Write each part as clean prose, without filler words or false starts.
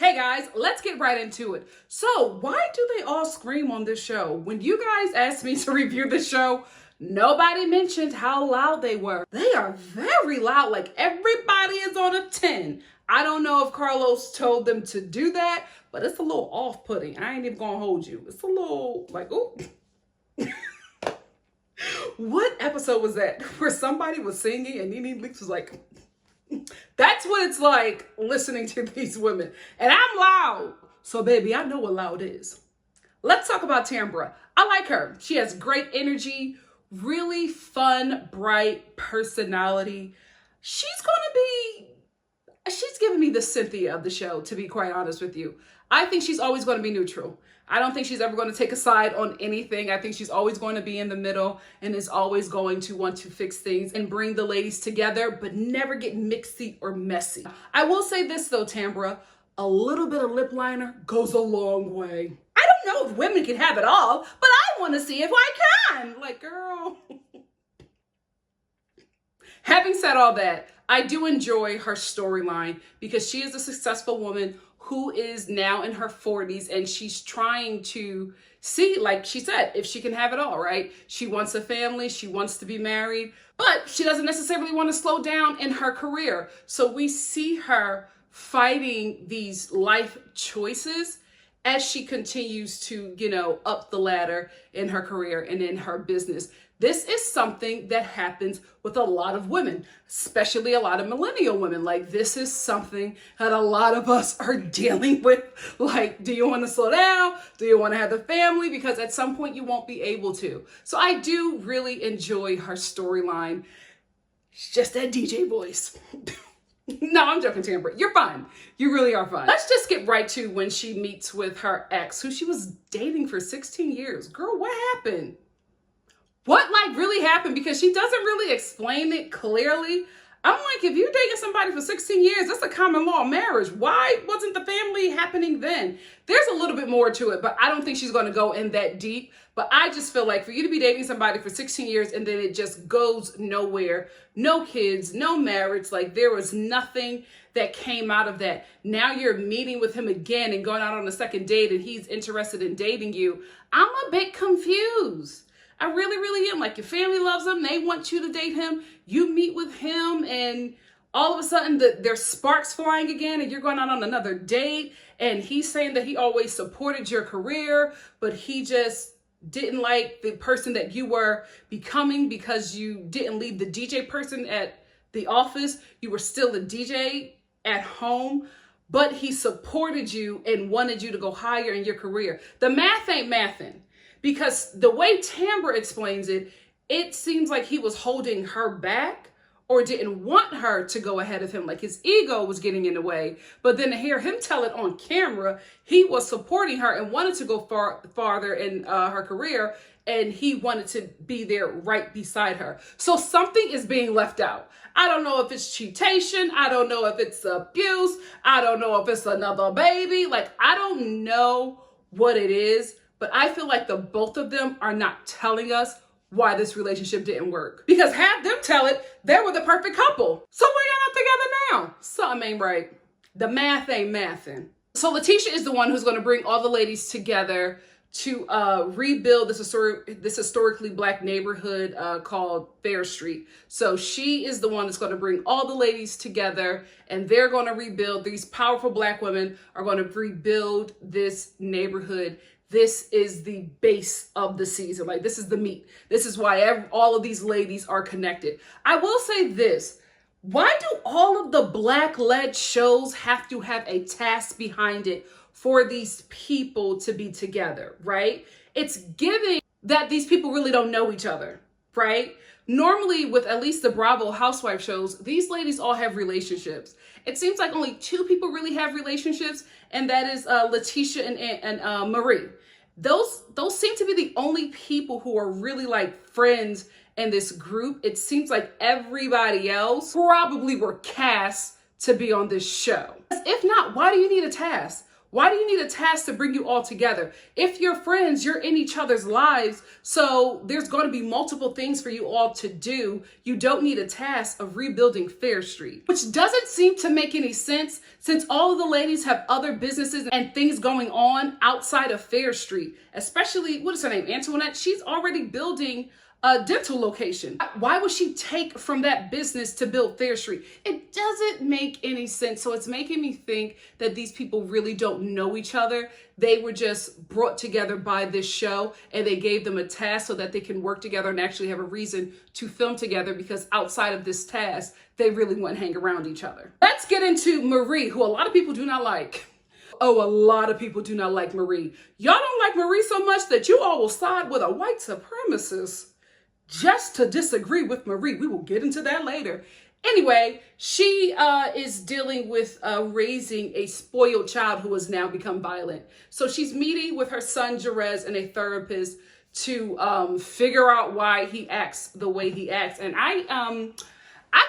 Hey guys, let's get right into it. So, why do they all scream on this show? When you guys asked me to review the show, nobody mentioned how loud they were. They are very loud, like everybody is on a 10. I don't know if Carlos told them to do that, but it's a little off-putting. I ain't even gonna hold you. It's a little like, ooh. What episode was that where somebody was singing and NikkiNicoleStar was like, that's what it's like listening to these women. And I'm loud. So baby, I know what loud is. Let's talk about Tambra. I like her. She has great energy, really fun, bright personality. She's giving me the Cynthia of the show, to be quite honest with you. I think she's always going to be neutral. I don't think she's ever going to take a side on anything. I think she's always going to be in the middle and is always going to want to fix things and bring the ladies together, but never get mixy or messy. I will say this though, Tambra, a little bit of lip liner goes a long way. I don't know if women can have it all, but I want to see if I can. Like, girl. Having said all that, I do enjoy her storyline because she is a successful woman who is now in her 40s and she's trying to see, like she said, if she can have it all, right? She wants a family, she wants to be married, but she doesn't necessarily want to slow down in her career. So we see her fighting these life choices as she continues to, up the ladder in her career and in her business. This is something that happens with a lot of women, especially a lot of millennial women. Like, this is something that a lot of us are dealing with. Like, do you want to slow down? Do you want to have the family? Because at some point you won't be able to. So I do really enjoy her storyline. It's just that DJ voice. No, I'm joking, Tambra. You're fun. You really are fun. Let's just get right to when she meets with her ex, who she was dating for 16 years. Girl, what happened? What really happened? Because she doesn't really explain it clearly. I'm like, if you're dating somebody for 16 years, that's a common law marriage. Why wasn't the family happening then? There's a little bit more to it, but I don't think she's going to go in that deep. But I just feel like for you to be dating somebody for 16 years and then it just goes nowhere, no kids, no marriage, like there was nothing that came out of that. Now you're meeting with him again and going out on a second date and he's interested in dating you. I'm a bit confused. I really, really am. Like, your family loves him. They want you to date him. You meet with him and all of a sudden there's sparks flying again and you're going out on another date. And he's saying that he always supported your career, but he just didn't like the person that you were becoming because you didn't leave the DJ person at the office. You were still the DJ at home, but he supported you and wanted you to go higher in your career. The math ain't mathin'. Because the way Tambra explains it, it seems like he was holding her back or didn't want her to go ahead of him. Like his ego was getting in the way. But then to hear him tell it on camera, he was supporting her and wanted to go farther in her career. And he wanted to be there right beside her. So something is being left out. I don't know if it's cheatation. I don't know if it's abuse. I don't know if it's another baby. Like, I don't know what it is. But I feel like the both of them are not telling us why this relationship didn't work. Because have them tell it, they were the perfect couple. So why y'all not together now? Something ain't right. The math ain't mathin'. So Letitia is the one who's going to bring all the ladies together to rebuild this historically Black neighborhood called Fair Street. So she is the one that's going to bring all the ladies together and they're going to rebuild. These powerful Black women are going to rebuild this neighborhood. This is the base of the season. Like, this is the meat. This is why all of these ladies are connected. I will say this. Why do all of the Black-led shows have to have a task behind it for these people to be together, right? It's giving that these people really don't know each other, right? Normally, with at least the Bravo housewife shows, these ladies all have relationships. It seems like only two people really have relationships, and that is Letitia and Marie. Those seem to be the only people who are really like friends in this group. It seems like everybody else probably were cast to be on this show. If not, why do you need a task? Why do you need a task to bring you all together? If you're friends, you're in each other's lives. So there's going to be multiple things for you all to do. You don't need a task of rebuilding Fair Street, which doesn't seem to make any sense since all of the ladies have other businesses and things going on outside of Fair Street, especially, what is her name? Antoinette. She's already building a dental location. Why would she take from that business to build Fair Street? It doesn't make any sense. So it's making me think that these people really don't know each other. They were just brought together by this show and they gave them a task so that they can work together and actually have a reason to film together, because outside of this task, they really want to hang around each other. Let's get into Marie, who a lot of people do not like. Oh, a lot of people do not like Marie. Y'all don't like Marie so much that you all will side with a white supremacist just to disagree with Marie. We will get into that later. Anyway, she is dealing with raising a spoiled child who has now become violent. So she's meeting with her son, Jerez, and a therapist to figure out why he acts the way he acts. And I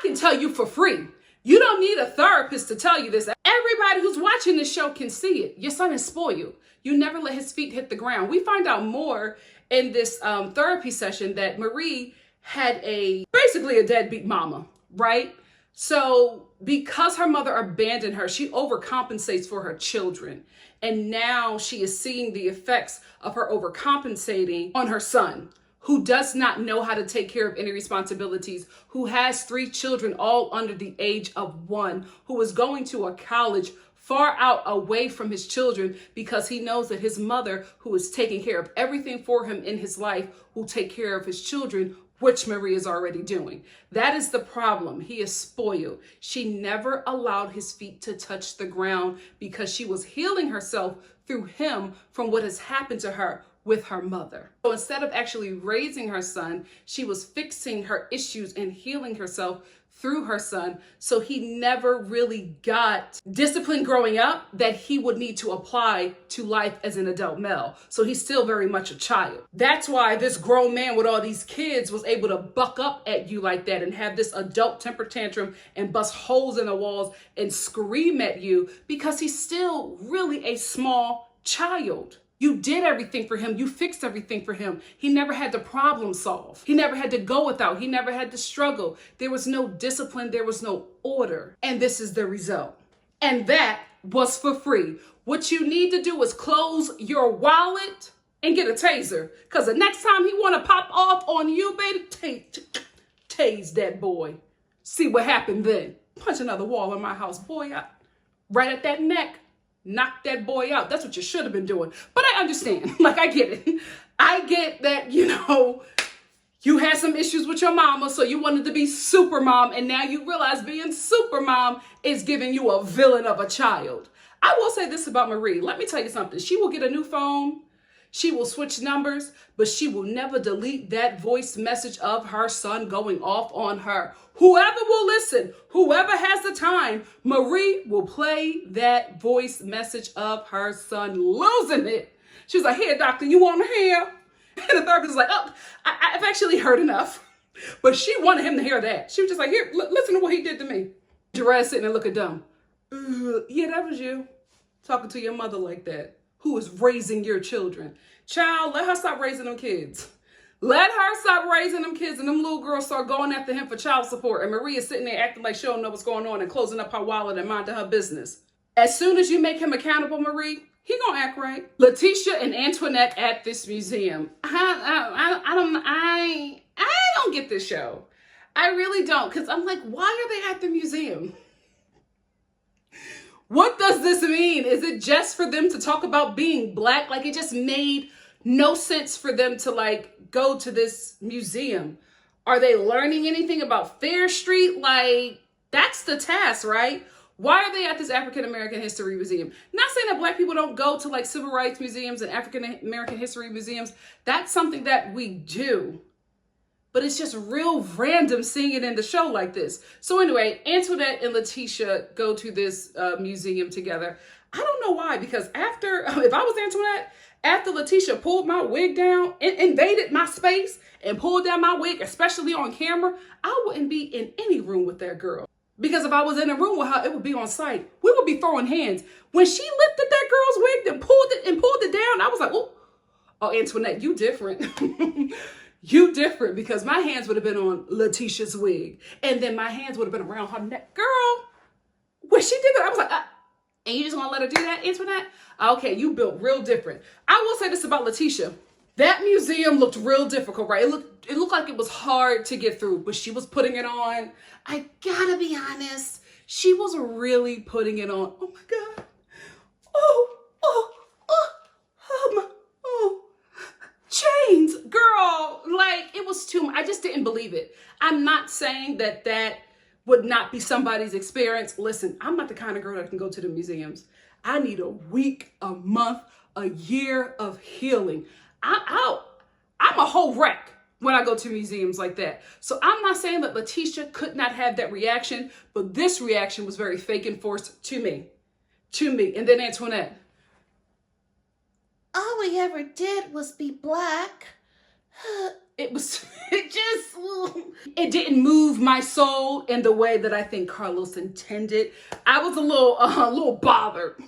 can tell you for free, you don't need a therapist to tell you this. Everybody who's watching this show can see it. Your son is spoiled. You never let his feet hit the ground. We find out more in this therapy session that Marie had basically a deadbeat mama, right? So because her mother abandoned her, she overcompensates for her children. And now she is seeing the effects of her overcompensating on her son, who does not know how to take care of any responsibilities, who has 3 children, all under the age of 1, who is going to a college far out away from his children because he knows that his mother, who is taking care of everything for him in his life, will take care of his children, which Marie is already doing. That is the problem. He is spoiled. She never allowed his feet to touch the ground because she was healing herself through him from what has happened to her with her mother. So instead of actually raising her son, she was fixing her issues and healing herself through her son. So he never really got discipline growing up that he would need to apply to life as an adult male. So he's still very much a child. That's why this grown man with all these kids was able to buck up at you like that and have this adult temper tantrum and bust holes in the walls and scream at you, because he's still really a small child. You did everything for him. You fixed everything for him. He never had to problem solve. He never had to go without. He never had to struggle. There was no discipline. There was no order. And this is the result. And that was for free. What you need to do is close your wallet and get a taser. Because the next time he want to pop off on you, baby, tase that boy. See what happened then. Punch another wall in my house, boy. Right at that neck. Knock that boy out. That's what you should have been doing. But I understand. Like, I get it. I get that, you had some issues with your mama, so you wanted to be super mom, and now you realize being super mom is giving you a villain of a child. I will say this about Marie. Let me tell you something. She will get a new phone. She will switch numbers, but she will never delete that voice message of her son going off on her. Whoever will listen, whoever has the time, Marie will play that voice message of her son losing it. She was like, "Here, doctor, you want to hear?" And the therapist was like, "Oh, I've actually heard enough." But she wanted him to hear that. She was just like, "Here, listen to what he did to me." Jerez sitting there looking dumb. Yeah, that was you. Talking to your mother like that, who is raising your children. Child, let her stop raising them kids. Let her stop raising them kids, and them little girls start going after him for child support. And Maria's sitting there acting like she don't know what's going on and closing up her wallet and minding her business. As soon as you make him accountable, Marie, he gonna act right. Letitia and Antoinette at this museum. I don't get this show. I really don't, because I'm like, why are they at the museum? What does this mean? Is it just for them to talk about being Black? Like, it just made no sense for them to go to this museum. Are they learning anything about Fair Street? Like, that's the task, right? Why are they at this African American History Museum? Not saying that Black people don't go to civil rights museums and African American history museums. That's something that we do. But it's just real random seeing it in the show like this. So anyway, Antoinette and Letitia go to this museum together. I don't know why, because if I was Antoinette, after Letitia pulled my wig down, invaded my space and pulled down my wig, especially on camera, I wouldn't be in any room with that girl. Because if I was in a room with her, it would be on site. We would be throwing hands. When she lifted that girl's and pulled it down. I was like, oh, Antoinette, you different. You different, because my hands would have been on Letitia's wig, and then my hands would have been around her neck. Girl, when she did that, I was like, and you just gonna let her do that, Antoinette? Okay, you built real different. I will say this about Letitia. That museum looked real difficult, right? It looked like it was hard to get through, but she was putting it on. I gotta be honest, she was really putting it on. Oh my God. Chains, girl, like it was too much. I just didn't believe it. I'm not saying that would not be somebody's experience. Listen, I'm not the kind of girl that can go to the museums. I need a week, a month, a year of healing. I'm a whole wreck when I go to museums like that. So I'm not saying that Letitia could not have that reaction, but this reaction was very fake and forced to me. And then Antoinette. All we ever did was be black. It didn't move my soul in the way that I think Carlos intended. I was a little bothered.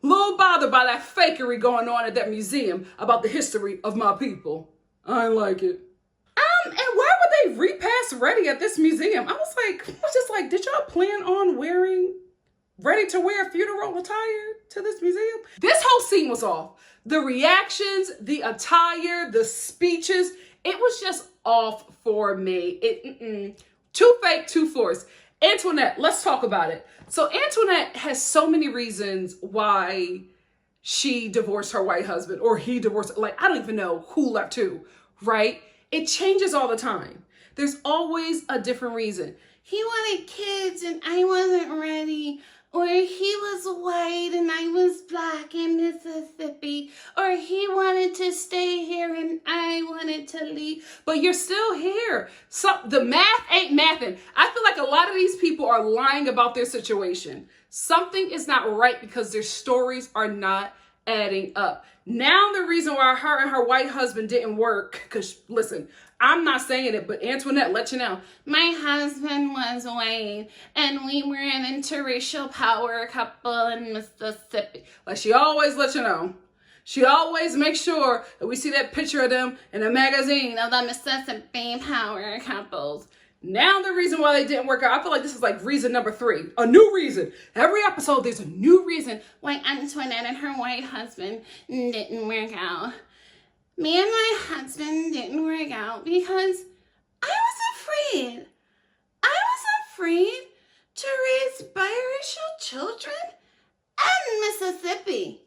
By that fakery going on at that museum about the history of my people. I didn't like it. And why would they repass ready at this museum? I was just like, did y'all plan on wearing ready to wear funeral attire to this museum? This whole scene was off. The reactions, the attire, the speeches, it was just off for me. Too fake, too forced. Antoinette, let's talk about it. So Antoinette has so many reasons why she divorced her white husband, or he divorced, like, I don't even know who left who, right? It changes all the time. There's always a different reason. He wanted kids and I wasn't ready. Or he was white and I was black in Mississippi. Or he wanted to stay here and I wanted to leave. But you're still here. So the math ain't mathing. I feel like a lot of these people are lying about their situation. Something is not right because their stories are not adding up. Now the reason why her and her white husband didn't work, because listen, I'm not saying it, but Antoinette, let you know. My husband was white and we were an interracial power couple in Mississippi. Like she always let you know. She always makes sure that we see that picture of them in a magazine of the Mississippi power couples. Now the reason why they didn't work out, I feel like this is like reason number 3. A new reason. Every episode, there's a new reason why Antoinette and her white husband didn't work out. Me and my husband didn't work out because I was afraid. I was afraid to raise biracial children in Mississippi.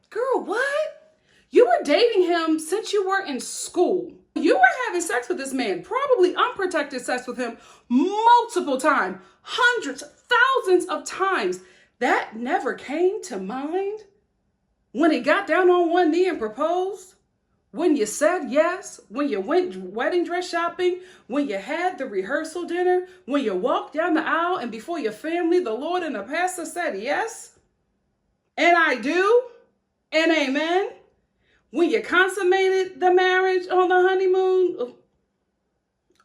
Girl, what? You were dating him since you were in school. You were having sex with this man, probably unprotected sex with him multiple times, hundreds, thousands of times. That never came to mind when he got down on one knee and proposed, when you said yes, when you went wedding dress shopping, when you had the rehearsal dinner, when you walked down the aisle and before your family, the Lord and the pastor said yes, and I do, and amen. When you consummated the marriage on the honeymoon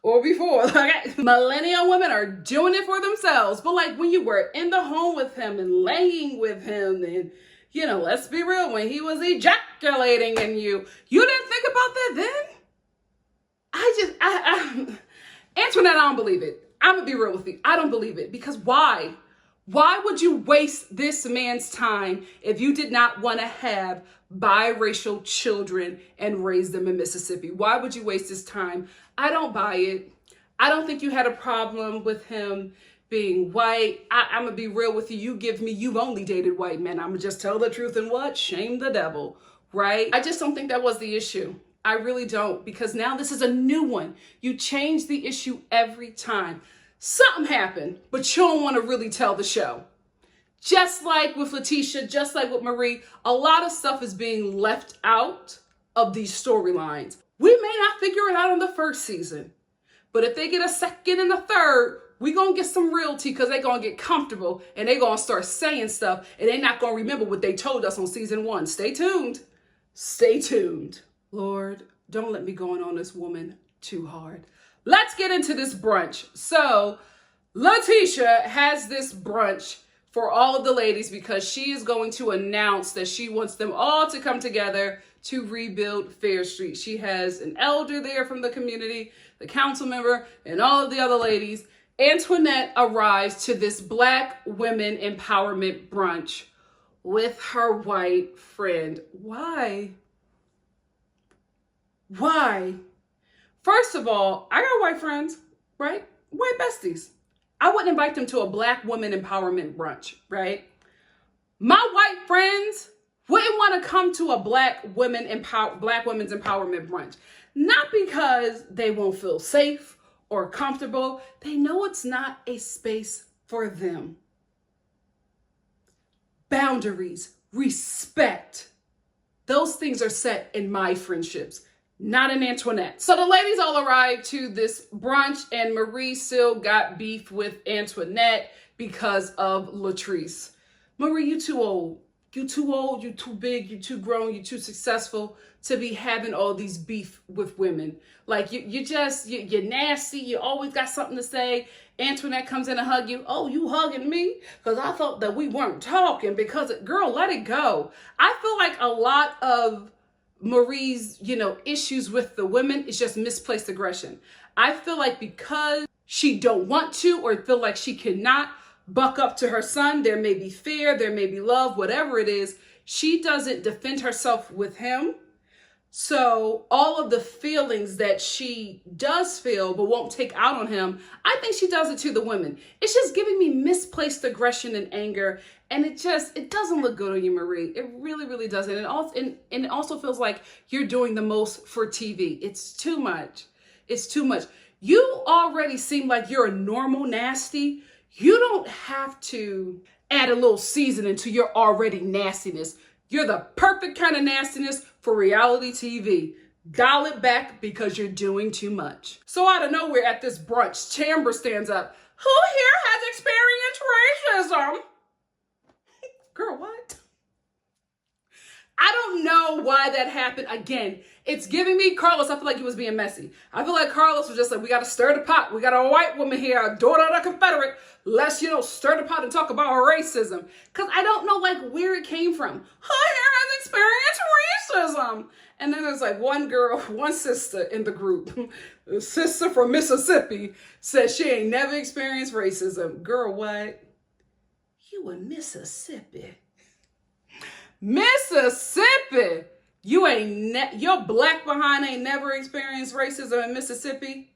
or before, like millennial women are doing it for themselves. But like when you were in the home with him and laying with him and, you know, let's be real, when he was ejaculating in you, you didn't think about that then? Antoinette, I don't believe it. I'm gonna be real with you. I don't believe it because why? Why would you waste this man's time if you did not want to have biracial children and raise them in Mississippi? Why would you waste his time? I don't buy it. I don't think you had a problem with him being white. I'm going to be real with you. You've only dated white men. I'm going to just tell the truth and what? Shame the devil, right? I just don't think that was the issue. I really don't, because now this is a new one. You change the issue every time. Something happened, but you don't want to really tell the show. Just like with Letitia, just like with Marie, a lot of stuff is being left out of these storylines. We may not figure it out in the first season, but if they get a second and a third, we gonna get some realty because they gonna get comfortable and they gonna start saying stuff and they not gonna remember what they told us on season 1. Stay tuned. Stay tuned. Lord, don't let me go on this woman too hard. Let's get into this brunch. So Letitia has this brunch for all of the ladies because she is going to announce that she wants them all to come together to rebuild Fair Street. She has an elder there from the community, the council member, and all of the other ladies. Antoinette arrives to this Black women empowerment brunch with her white friend. Why? Why? First of all, I got white friends, right? White besties. I wouldn't invite them to a Black women empowerment brunch, right? My white friends wouldn't want to come to a Black women's empowerment brunch. Not because they won't feel safe or comfortable. They know it's not a space for them. Boundaries, respect. Those things are set in my friendships, not in Antoinette. So the ladies all arrived to this brunch and Marie still got beef with Antoinette because of Latrice. Marie, you too old. You too old, you too big, you too grown, you too successful to be having all these beef with women. Like you're nasty, you always got something to say. Antoinette comes in and hug you. Oh, you hugging me? Because I thought that we weren't talking because, girl, let it go. I feel like a lot of Marie's, issues with the women is just misplaced aggression. I feel like because she don't want to or feel like she cannot buck up to her son, there may be fear, there may be love, whatever it is, she doesn't defend herself with him. So all of the feelings that she does feel but won't take out on him, I think she does it to the women. It's just giving me misplaced aggression and anger. And it doesn't look good on you, Marie. It really, really doesn't. And it also feels like you're doing the most for TV. It's too much. It's too much. You already seem like you're a normal nasty. You don't have to add a little seasoning to your already nastiness. You're the perfect kind of nastiness for reality TV. Dial it back because you're doing too much. So out of nowhere at this brunch, Tambra stands up. Who here has experienced racism? Girl, what? I don't know why that happened. Again, it's giving me Carlos. I feel like he was being messy. I feel like Carlos was just like, we got to stir the pot. We got a white woman here, a daughter of the Confederate. Let's, stir the pot and talk about racism. Because I don't know where it came from. Who here has experienced racism? And then there's one girl, one sister in the group. The sister from Mississippi says she ain't never experienced racism. Girl, what? You in Mississippi. Mississippi. Your Black behind ain't never experienced racism in Mississippi.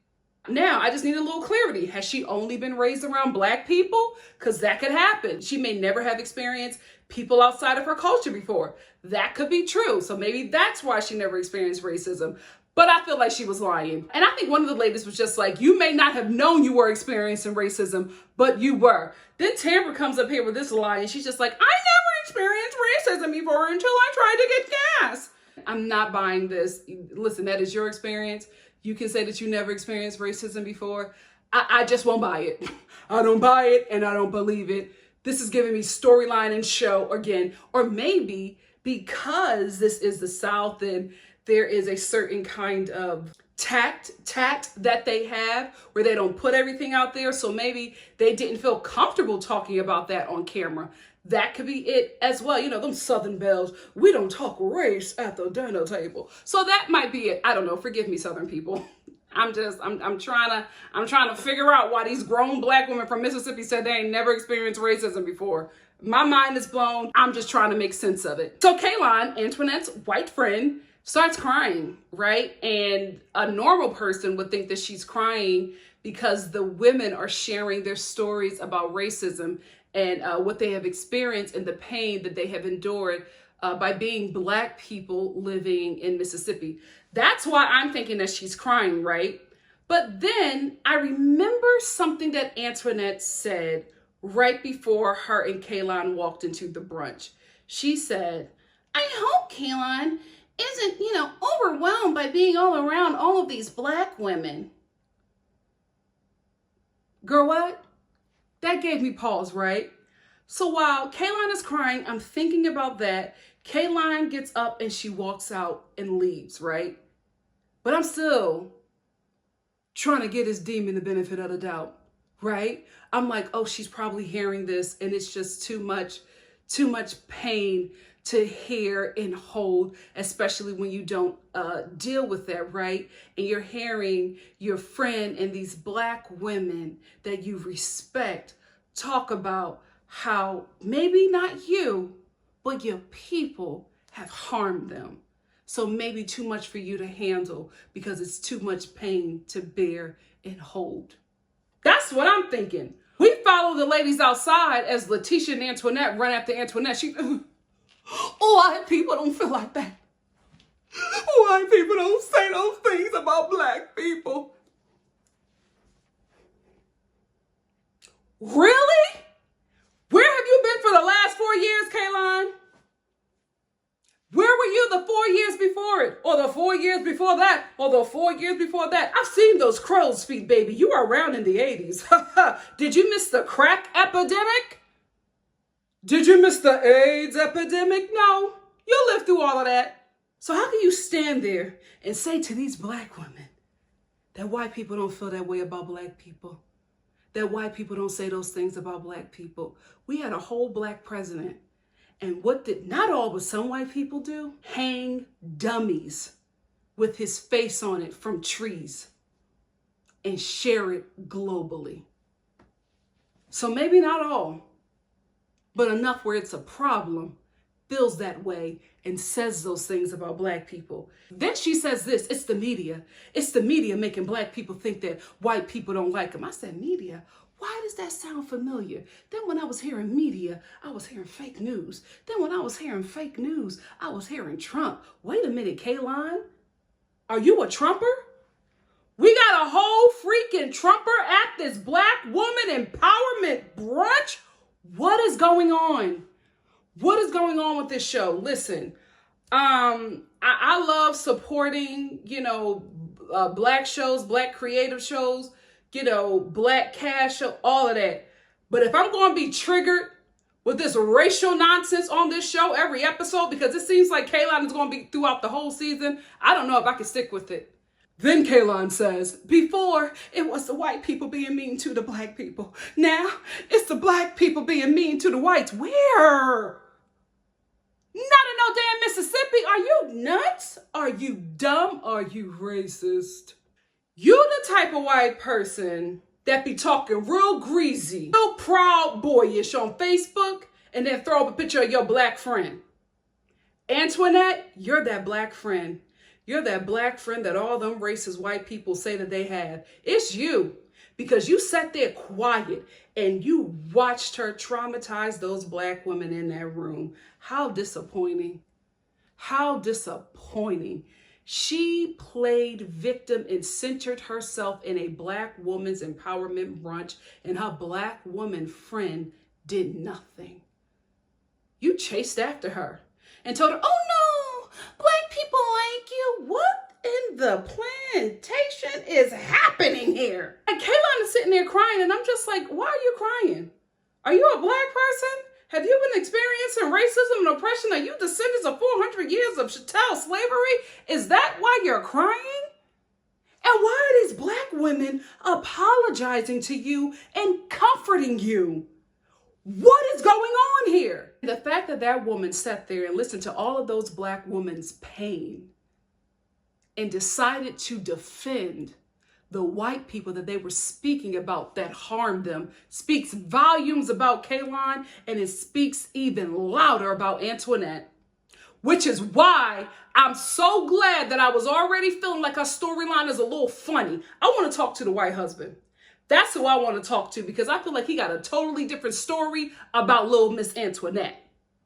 Now, I just need a little clarity. Has she only been raised around Black people? Because that could happen. She may never have experienced people outside of her culture before. That could be true. So maybe that's why she never experienced racism. But I feel like she was lying. And I think one of the ladies was just like, you may not have known you were experiencing racism, but you were. Then Tambra comes up here with this lie and she's just like, I never experienced racism before until I tried to get gas. I'm not buying this. Listen, that is your experience. You can say that you never experienced racism before. I just won't buy it. I don't buy it and I don't believe it. This is giving me storyline and show again. Or maybe because this is the South and there is a certain kind of tact that they have where they don't put everything out there. So maybe they didn't feel comfortable talking about that on camera. That could be it as well. Them Southern belles, we don't talk race at the dinner table. So that might be it. I don't know. Forgive me, Southern people. I'm trying to figure out why these grown Black women from Mississippi said they ain't never experienced racism before. My mind is blown. I'm just trying to make sense of it. So Kayla, Antoinette's white friend, starts crying, right? And a normal person would think that she's crying because the women are sharing their stories about racism and what they have experienced and the pain that they have endured by being Black people living in Mississippi. That's why I'm thinking that she's crying, right? But then I remember something that Antoinette said right before her and Kayla walked into the brunch. She said, I hope Kayla isn't, overwhelmed by being all around all of these Black women. Girl, what? That gave me pause, right? So while Kayla is crying, I'm thinking about that. Kayla gets up and she walks out and leaves, right? But I'm still trying to get this demon the benefit of the doubt. right? I'm like, oh, she's probably hearing this and it's just too much pain to hear and hold, especially when you don't deal with that, right? And you're hearing your friend and these Black women that you respect talk about how maybe not you, but your people have harmed them. So maybe too much for you to handle because it's too much pain to bear and hold. That's what I'm thinking. We follow the ladies outside as Letitia and Antoinette run after Antoinette. She, white people don't feel like that. White people don't say those things about Black people. Really? Where have you been for the last 4 years, Kaylon? Where were you the 4 years before it? Or the 4 years before that? Or the 4 years before that? I've seen those crow's feet, baby. You were around in the 80s. Did you miss the crack epidemic? Did you miss the AIDS epidemic? No. You lived through all of that. So how can you stand there and say to these Black women that white people don't feel that way about Black people? That white people don't say those things about Black people? We had a whole Black president. And what did not all, but some white people do? Hang dummies with his face on it from trees and share it globally. So maybe not all, but enough where it's a problem, feels that way and says those things about Black people. Then she says this, it's the media. It's the media making Black people think that white people don't like them. I said, media? Why does that sound familiar? Then when I was hearing media, I was hearing fake news. Then when I was hearing fake news, I was hearing Trump. Wait a minute, Kaylon. Are you a Trumper? We got a whole freaking Trumper at this Black woman empowerment brunch? What is going on? What is going on with this show? Listen, I love supporting, Black shows, Black creative shows, Black cast show, all of that. But if I'm going to be triggered with this racial nonsense on this show every episode, because it seems like Kaylon is going to be throughout the whole season, I don't know if I can stick with it. Then Kaylon says, before it was the white people being mean to the Black people. Now it's the Black people being mean to the whites. Where? Not in no damn Mississippi. Are you nuts? Are you dumb? Are you racist? You the type of white person that be talking real greasy, real proud boyish on Facebook and then throw up a picture of your Black friend. Antoinette, you're that Black friend. You're that Black friend that all them racist white people say that they have. It's you, because you sat there quiet and you watched her traumatize those Black women in that room. How disappointing. How disappointing. She played victim and centered herself in a Black woman's empowerment brunch, and her Black woman friend did nothing. You chased after her and told her, oh no, Black people like you. What in the plantation is happening here? And Kaylon is sitting there crying, and I'm just like, why are you crying? Are you a Black person? Have you been experiencing racism and oppression? Are you descendants of 400 years of chattel slavery? Is that why you're crying? And why are these Black women apologizing to you and comforting you? What is going on here? The fact that that woman sat there and listened to all of those Black women's pain and decided to defend the white people that they were speaking about that harmed them speaks volumes about Kaylon, and it speaks even louder about Antoinette, which is why I'm so glad that I was already feeling like her storyline is a little funny. I want to talk to the white husband. That's who I want to talk to, because I feel like he got a totally different story about little Miss Antoinette.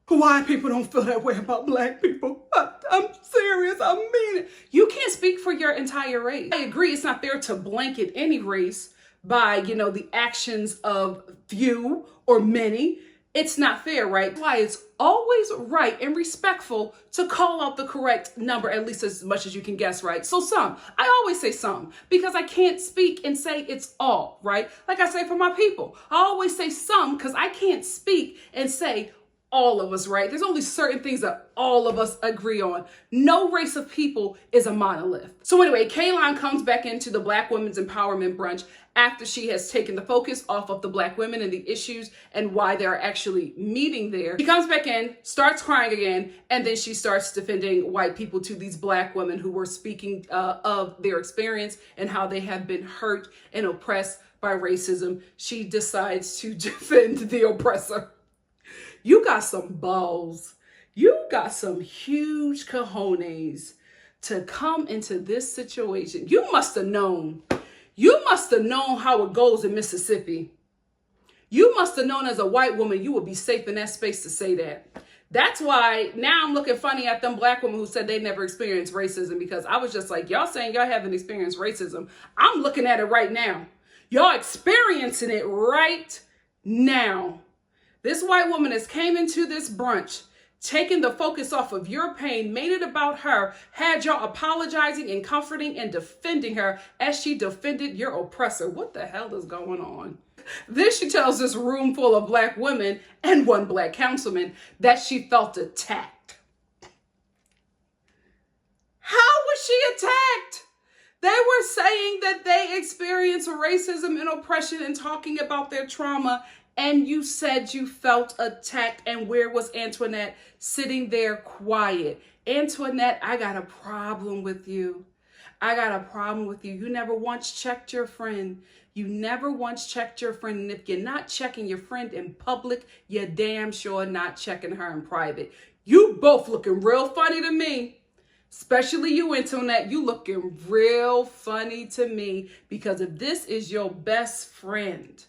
Why people don't feel that way about Black people? I'm serious. I mean it. You can't speak for your entire race. I agree. It's not fair to blanket any race by, the actions of few or many. It's not fair, right? That's why it's always right and respectful to call out the correct number, at least as much as you can guess, right? So some. I always say some, because I can't speak and say it's all, right? Like I say for my people, I always say some because I can't speak and say all of us, right? There's only certain things that all of us agree on. No race of people is a monolith. So anyway, Kayla comes back into the Black Women's Empowerment Brunch after she has taken the focus off of the Black women and the issues and why they're actually meeting there. She comes back in, starts crying again, and then she starts defending white people to these Black women who were speaking of their experience and how they have been hurt and oppressed by racism. She decides to defend the oppressor. You got some balls. You got some huge cojones to come into this situation. You must have known. You must have known how it goes in Mississippi. You must have known as a white woman you would be safe in that space to say that. That's why now I'm looking funny at them Black women who said they never experienced racism, because I was just like, y'all saying y'all haven't experienced racism. I'm looking at it right now. Y'all experiencing it right now. This white woman has came into this brunch, taken the focus off of your pain, made it about her, had y'all apologizing and comforting and defending her as she defended your oppressor. What the hell is going on? Then she tells this room full of Black women and one Black councilman that she felt attacked. How was she attacked? They were saying that they experienced racism and oppression and talking about their trauma. And you said you felt attacked. And where was Antoinette? Sitting there quiet. Antoinette, I got a problem with you. I got a problem with you. You never once checked your friend. You never once checked your friend. And if you're not checking your friend in public, you're damn sure not checking her in private. You both looking real funny to me. Especially you, Antoinette. You looking real funny to me, because if this is your best friend,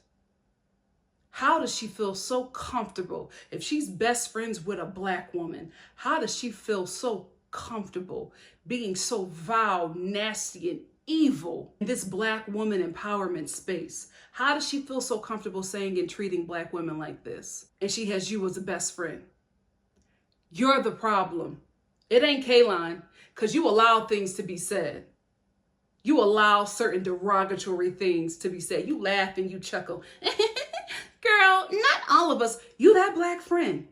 how does she feel so comfortable? If she's best friends with a Black woman, how does she feel so comfortable being so vile, nasty, and evil in this Black woman empowerment space? How does she feel so comfortable saying and treating Black women like this? And she has you as a best friend. You're the problem. It ain't Kayla, because you allow things to be said. You allow certain derogatory things to be said. You laugh and you chuckle. Girl, not all of us. You that Black friend.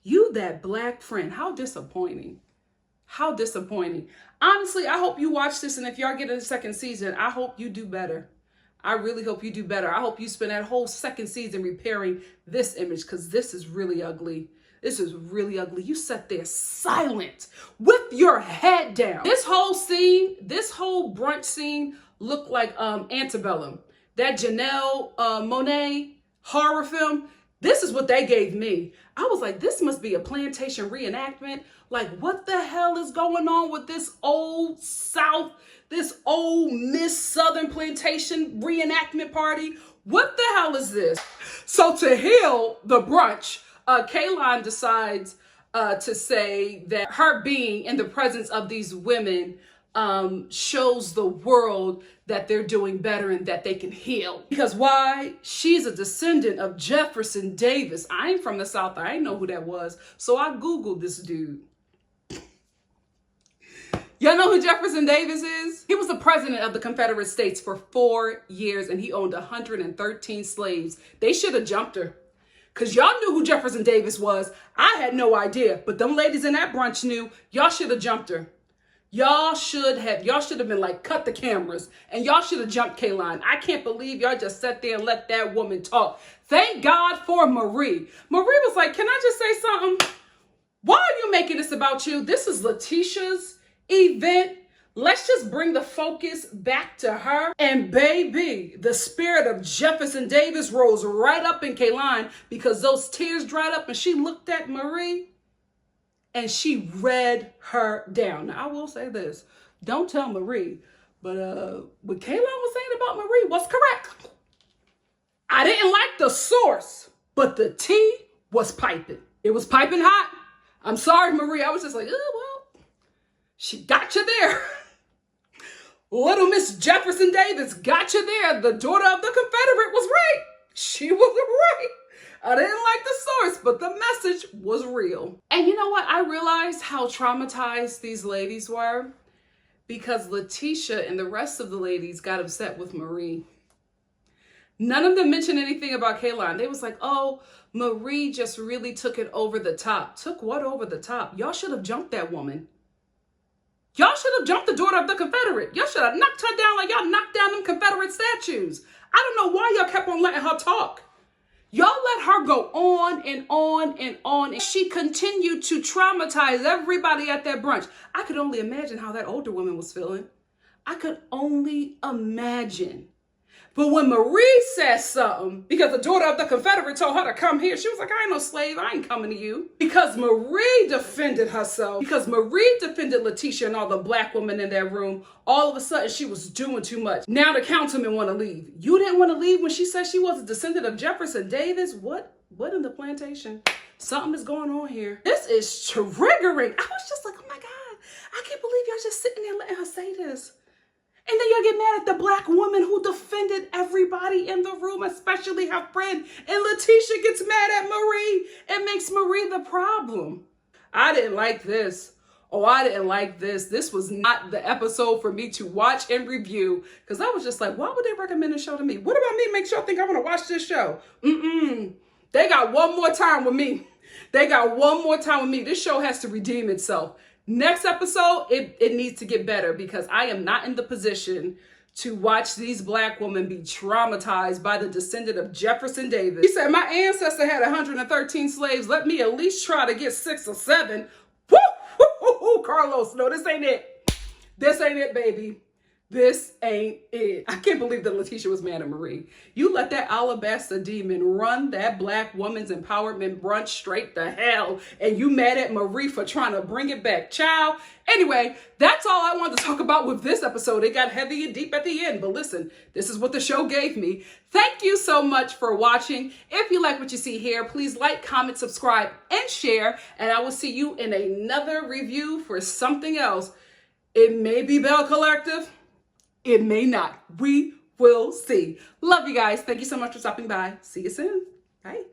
You that Black friend. How disappointing. How disappointing. Honestly, I hope you watch this, and if y'all get a second season, I hope you do better. I really hope you do better. I hope you spend that whole second season repairing this image, because this is really ugly. This is really ugly. You sat there silent with your head down. This whole scene, this whole brunch scene looked like Antebellum. That Janelle Monáe horror film. This is what they gave me. I was like, this must be a plantation reenactment. Like, what the hell is going on with this old South, this old Miss Southern plantation reenactment party? What the hell is this? So to heal the brunch, Kayla decides to say that her being in the presence of these women shows the world that they're doing better and that they can heal. Because why? She's a descendant of Jefferson Davis. I ain't from the South. I ain't know who that was. So I Googled this dude. Y'all know who Jefferson Davis is? He was the president of the Confederate States for 4 years, and he owned 113 slaves. They should have jumped her. Because y'all knew who Jefferson Davis was. I had no idea. But them ladies in that brunch knew. Y'all should have jumped her. Y'all should have been like, cut the cameras. And y'all should have jumped Kayla. I can't believe y'all just sat there and let that woman talk. Thank God for Marie. Marie was like, can I just say something? Why are you making this about you? This is Letitia's event. Let's just bring the focus back to her. And baby, the spirit of Jefferson Davis rose right up in Kayla, because those tears dried up and she looked at Marie and she read her down. Now, I will say this. Don't tell Marie, but what Kayla was saying about Marie was correct. I didn't like the source, but the tea was piping. It was piping hot. I'm sorry, Marie. I was just like, oh, well, she got you there. Little Miss Jefferson Davis got you there. The daughter of the Confederate was right. She was right. I didn't like the source, but the message was real. And you know what? I realized how traumatized these ladies were, because Letitia and the rest of the ladies got upset with Marie. None of them mentioned anything about Kayla. And they was like, oh, Marie just really took it over the top. Took what over the top? Y'all should have jumped that woman. Y'all should have jumped the daughter of the Confederate. Y'all should have knocked her down like y'all knocked down them Confederate statues. I don't know why y'all kept on letting her talk. Y'all let her go on and on and on. And she continued to traumatize everybody at that brunch. I could only imagine how that older woman was feeling. I could only imagine. But when Marie said something, because the daughter of the Confederate told her to come here, she was like, I ain't no slave. I ain't coming to you. Because Marie defended herself. Because Marie defended Letitia and all the black women in that room. All of a sudden, she was doing too much. Now the councilmen want to leave. You didn't want to leave when she said she was a descendant of Jefferson Davis? What in the plantation? Something is going on here. This is triggering. I was just like, oh my God. I can't believe y'all just sitting there letting her say this. And then y'all get mad at the black woman who defended everybody in the room, especially her friend. And Letitia gets mad at Marie and makes Marie the problem. I didn't like this. Oh, I didn't like this. This was not the episode for me to watch and review. Because I was just like, why would they recommend a show to me? What about me makes y'all think I want to watch this show? They got one more time with me. They got one more time with me. This show has to redeem itself. Next episode, it needs to get better because I am not in the position to watch these black women be traumatized by the descendant of Jefferson Davis. He said, my ancestor had 113 slaves. Let me at least try to get 6 or 7. Woo, woo, woo, woo, Carlos. No, this ain't it. This ain't it, baby. This ain't it. I can't believe that Letitia was mad at Marie. You let that alabaster demon run that black woman's empowerment brunch straight to hell. And you mad at Marie for trying to bring it back. Child. Anyway, that's all I wanted to talk about with this episode. It got heavy and deep at the end. But listen, this is what the show gave me. Thank you so much for watching. If you like what you see here, please like, comment, subscribe, and share. And I will see you in another review for something else. It may be Belle Collective. It may not. We will see. Love you guys. Thank you so much for stopping by. See you soon. Bye.